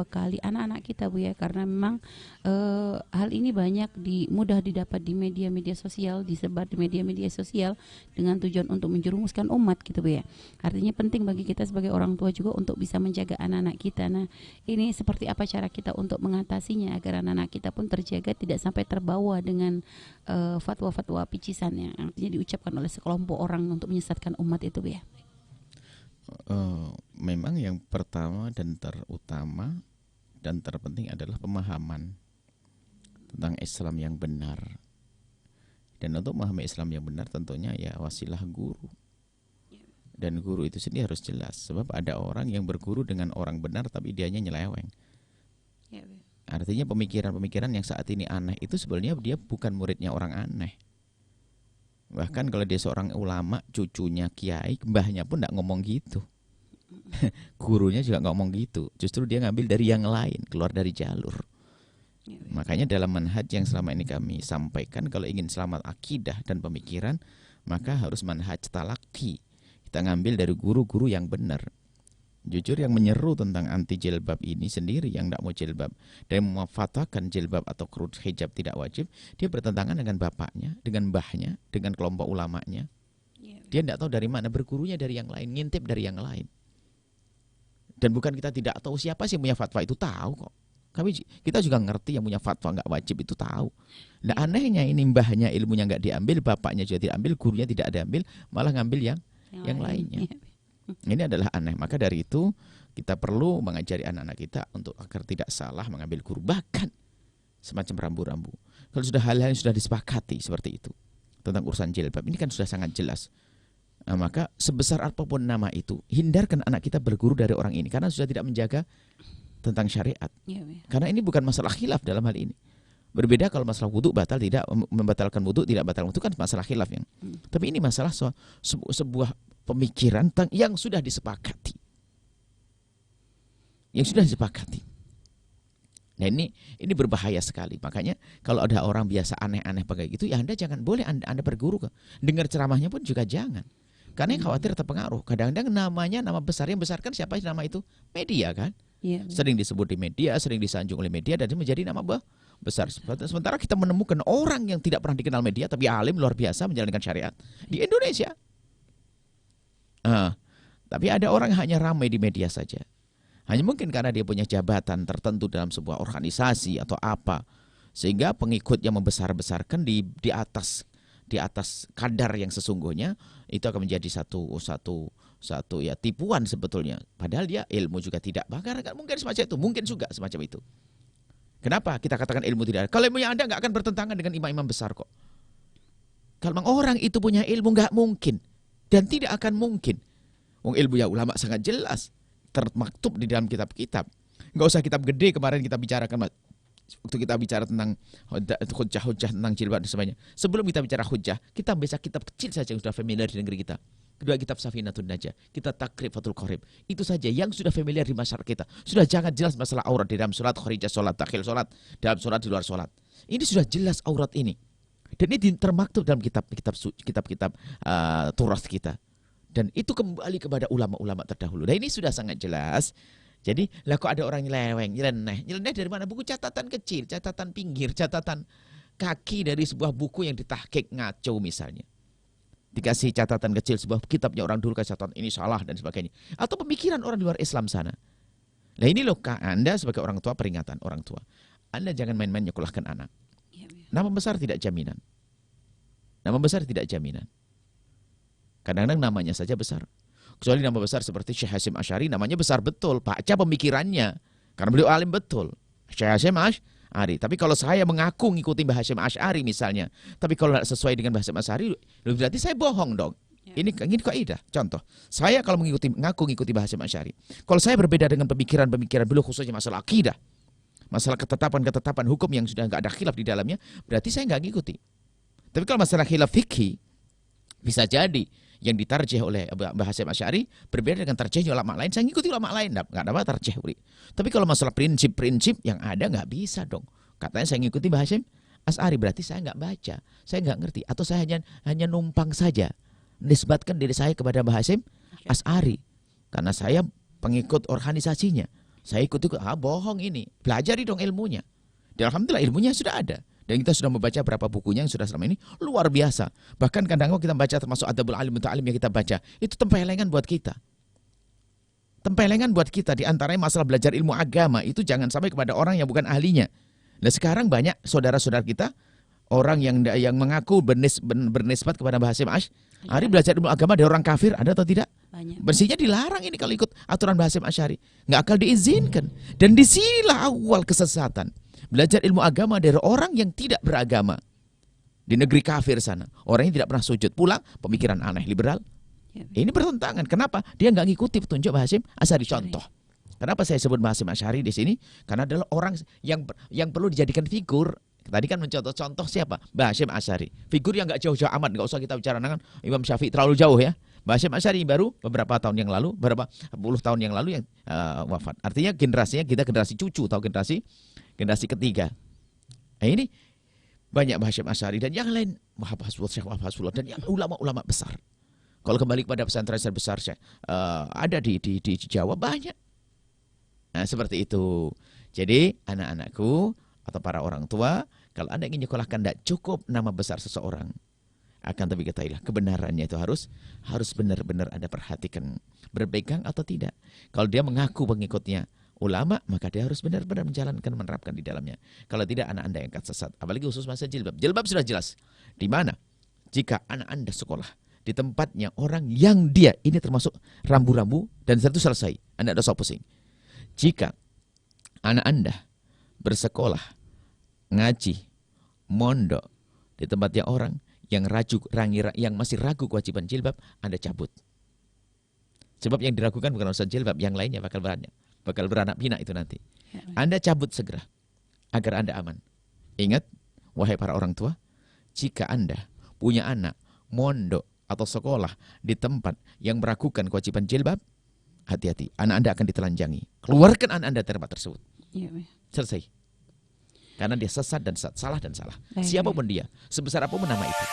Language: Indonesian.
membekali anak-anak kita Bu ya, karena memang hal ini banyak mudah didapat di media-media sosial, disebar di media-media sosial dengan tujuan untuk menjerumuskan umat gitu Bu ya. Artinya penting bagi kita sebagai orang tua juga untuk bisa menjaga anak-anak kita. Nah, ini seperti apa cara kita untuk mengatasinya agar anak-anak kita pun terjaga, tidak sampai terbawa dengan fatwa-fatwa picisan yang artinya diucapkan oleh sekelompok orang untuk menyesatkan umat itu Bu ya. Memang yang pertama dan terutama dan terpenting adalah pemahaman tentang Islam yang benar. Dan untuk memahami Islam yang benar tentunya ya wasilah guru. Dan guru itu sendiri harus jelas. Sebab ada orang yang berguru dengan orang benar tapi dianya nyeleweng. Artinya pemikiran-pemikiran yang saat ini aneh itu sebenarnya dia bukan muridnya orang aneh. Bahkan kalau dia seorang ulama, cucunya kiai, mbahnya pun tidak ngomong gitu. Gurunya juga nggak ngomong gitu. Justru dia ngambil dari yang lain, keluar dari jalur. Makanya dalam manhaj yang selama ini kami sampaikan, kalau ingin selamat akidah dan pemikiran, maka harus manhaj talaki. Kita ngambil dari guru-guru yang benar. Jujur yang menyeru tentang anti jilbab ini sendiri, yang tidak mau jilbab dan mefatwakan jilbab atau hijab tidak wajib, dia bertentangan dengan bapaknya, dengan mbahnya, dengan kelompok ulamanya. Dia tidak tahu dari mana, bergurunya dari yang lain, ngintip dari yang lain. Dan bukan kita tidak tahu, siapa sih yang punya fatwa itu tahu kok. Kita juga ngerti yang punya fatwa nggak wajib itu tahu. Nah anehnya ini mbahnya ilmunya nggak diambil, bapaknya juga tidak ambil, gurunya tidak diambil, malah ngambil yang lainnya. Ini adalah aneh. Maka dari itu kita perlu mengajari anak-anak kita untuk agar tidak salah mengambil guru, bahkan semacam rambu-rambu. Kalau sudah hal-hal yang sudah disepakati seperti itu tentang urusan jilbab, ini kan sudah sangat jelas. Nah, maka sebesar apapun nama itu, hindarkan anak kita berguru dari orang ini karena sudah tidak menjaga tentang syariat. Karena ini bukan masalah khilaf dalam hal ini. Berbeda kalau masalah wudhu batal, tidak membatalkan wudhu, tidak batal wudhu, kan masalah khilaf yang. Tapi ini masalah sebuah pemikiran yang sudah disepakati. Yang sudah disepakati. Nah ini berbahaya sekali. Makanya kalau ada orang biasa aneh-aneh pakai gitu, ya Anda jangan boleh Anda berguru. Dengar ceramahnya pun juga jangan. Karena yang khawatir terpengaruh. Kadang-kadang namanya, nama besar, yang besar kan siapa nama itu? Media kan? Sering disebut di media, sering disanjung oleh media, dan menjadi nama besar. Sementara kita menemukan orang yang tidak pernah dikenal media, tapi alim luar biasa menjalankan syariat di Indonesia. Tapi ada orang hanya ramai di media saja. Hanya mungkin karena dia punya jabatan tertentu dalam sebuah organisasi atau apa, sehingga pengikutnya membesar-besarkan di atas kadar yang sesungguhnya, itu akan menjadi satu ya tipuan sebetulnya. Padahal dia ilmu juga tidak. Bahkan mungkin semacam itu, mungkin juga semacam itu. Kenapa kita katakan ilmu tidak ada? Kalau ilmunya Anda nggak akan bertentangan dengan imam-imam besar kok. Kalau memang orang itu punya ilmu, nggak mungkin. Dan tidak akan mungkin. Ilmu ya ulama sangat jelas. Termaktub di dalam kitab-kitab. Nggak usah kitab gede kemarin kita bicarakan. Waktu kita bicara tentang hujah-hujah tentang jilbab dan sebagainya. Sebelum kita bicara hujah, kita baca kitab kecil saja yang sudah familiar di negeri kita. Kedua kitab Safinatun Najah, kita takrib Fathul Qorib. Itu saja yang sudah familiar di masyarakat kita. Sudah jangan jelas masalah aurat di dalam sholat, kharijah sholat, dakhil sholat, dalam sholat, di luar sholat. Ini sudah jelas aurat ini. Dan ini termaktub dalam kitab-kitab turas kita. Dan itu kembali kepada ulama-ulama terdahulu. Nah ini sudah sangat jelas. Jadi lah kok ada orang nyeleweng, nyeleneh dari mana? Buku catatan kecil, catatan pinggir, catatan kaki dari sebuah buku yang ditahqiq ngaco misalnya. Dikasih catatan kecil sebuah kitabnya orang dulu, kasih catatan ini salah dan sebagainya. Atau pemikiran orang di luar Islam sana. Nah ini loh Anda sebagai orang tua, peringatan orang tua. Anda jangan main-main nyekolahkan anak. Nama besar tidak jaminan. Nama besar tidak jaminan. Kadang-kadang namanya saja besar. Kecuali nama besar seperti Syekh Hasyim Asy'ari, namanya besar betul, baca pemikirannya. Karena beliau alim betul. Syekh Hasyim Asy'ari. Tapi kalau saya mengaku ngikuti Mbah Hasyim Asy'ari misalnya, tapi kalau tidak sesuai dengan Mbah Hasyim Asy'ari, berarti saya bohong dong. Ini kaidah. Contoh, saya kalau ngaku ngikuti Mbah Hasyim Asy'ari, kalau saya berbeda dengan pemikiran-pemikiran beliau khususnya masalah akidah, masalah ketetapan hukum yang sudah nggak ada khilaf di dalamnya, berarti saya nggak ngikuti. Tapi kalau masalah khilaf fikih, bisa jadi yang ditarjih oleh Mbah Hasyim Asy'ari berbeda dengan tarjihnya ulama lain, saya ngikuti ulama lain, nggak ada apa tarjih. Tapi kalau masalah prinsip-prinsip yang ada nggak bisa dong. Katanya saya ngikuti Mbah Hasyim Asy'ari, berarti saya nggak baca, saya nggak ngerti, atau saya hanya numpang saja nisbatkan diri saya kepada Mbah Hasyim Asy'ari karena saya pengikut organisasinya. Saya ikut-ikut, bohong ini. Pelajari dong ilmunya. Dan alhamdulillah ilmunya sudah ada. Dan kita sudah membaca berapa bukunya yang sudah selama ini luar biasa. Bahkan kadang-kadang kita baca termasuk Adabul Alim Muta'alim yang kita baca, itu tempelengan buat kita. Tempelengan buat kita, di antaranya masalah belajar ilmu agama itu jangan sampai kepada orang yang bukan ahlinya. Nah sekarang banyak saudara-saudara kita orang yang mengaku bernisbat kepada Mbah Hasyim Asy'ari belajar ilmu agama dari orang kafir, ada atau tidak? Banyak. Bersihnya dilarang ini kalau ikut aturan Mbah Hasyim Asy'ari, nggak akan diizinkan. Dan disinilah awal kesesatan. Belajar ilmu agama dari orang yang tidak beragama di negeri kafir sana, orang yang tidak pernah sujud, pulang pemikiran aneh liberal. Ini bertentangan. Kenapa? Dia nggak ngikuti petunjuk Mbah Hasyim Asy'ari. Contoh, kenapa saya sebut Mbah Hasyim Asy'ari di sini? Karena adalah orang yang perlu dijadikan figur. Tadi kan mencontoh siapa? Mbah Hasyim Asy'ari. Figur yang nggak jauh-jauh amat, nggak usah kita bicara dengan Imam Syafi'i terlalu jauh ya. Mbah Hasyim Asy'ari baru beberapa tahun yang lalu, beberapa puluh tahun yang lalu yang wafat. Artinya generasinya kita generasi cucu atau generasi ketiga. Nah, ini banyak Mbah Hasyim Asy'ari dan yang lain, Syekh Wahab Hasbullah dan yang ulama-ulama besar. Kalau kembali kepada pesantren besar ada di Jawa banyak. Nah, seperti itu. Jadi anak-anakku atau para orang tua, kalau Anda ingin nyekolahkan, tidak cukup nama besar seseorang. Akan tapi ketahuilah kebenarannya itu harus benar-benar Anda perhatikan, berpegang atau tidak. Kalau dia mengaku pengikutnya ulama, maka dia harus benar-benar menjalankan, menerapkan di dalamnya. Kalau tidak, anak Anda yang akan sesat. Apalagi khusus masa jilbab. Jilbab sudah jelas. Di mana? Jika anak Anda sekolah di tempatnya orang yang dia ini termasuk rambu-rambu dan setelah itu selesai, Anda ada usah pusing. Jika anak Anda bersekolah, ngaji, mondok di tempatnya orang yang masih ragu kewajiban jilbab, Anda cabut. Sebab yang diragukan bukan urusan jilbab, yang lainnya bakal beranak pinak itu nanti. Anda cabut segera agar Anda aman. Ingat, wahai para orang tua, jika Anda punya anak mondok atau sekolah di tempat yang meragukan kewajiban jilbab, hati-hati, anak Anda akan ditelanjangi. Keluarkan anak Anda dari tempat tersebut. Selesai. Karena dia sesat dan salah dan salah. Siapapun dia, sebesar apapun nama itu.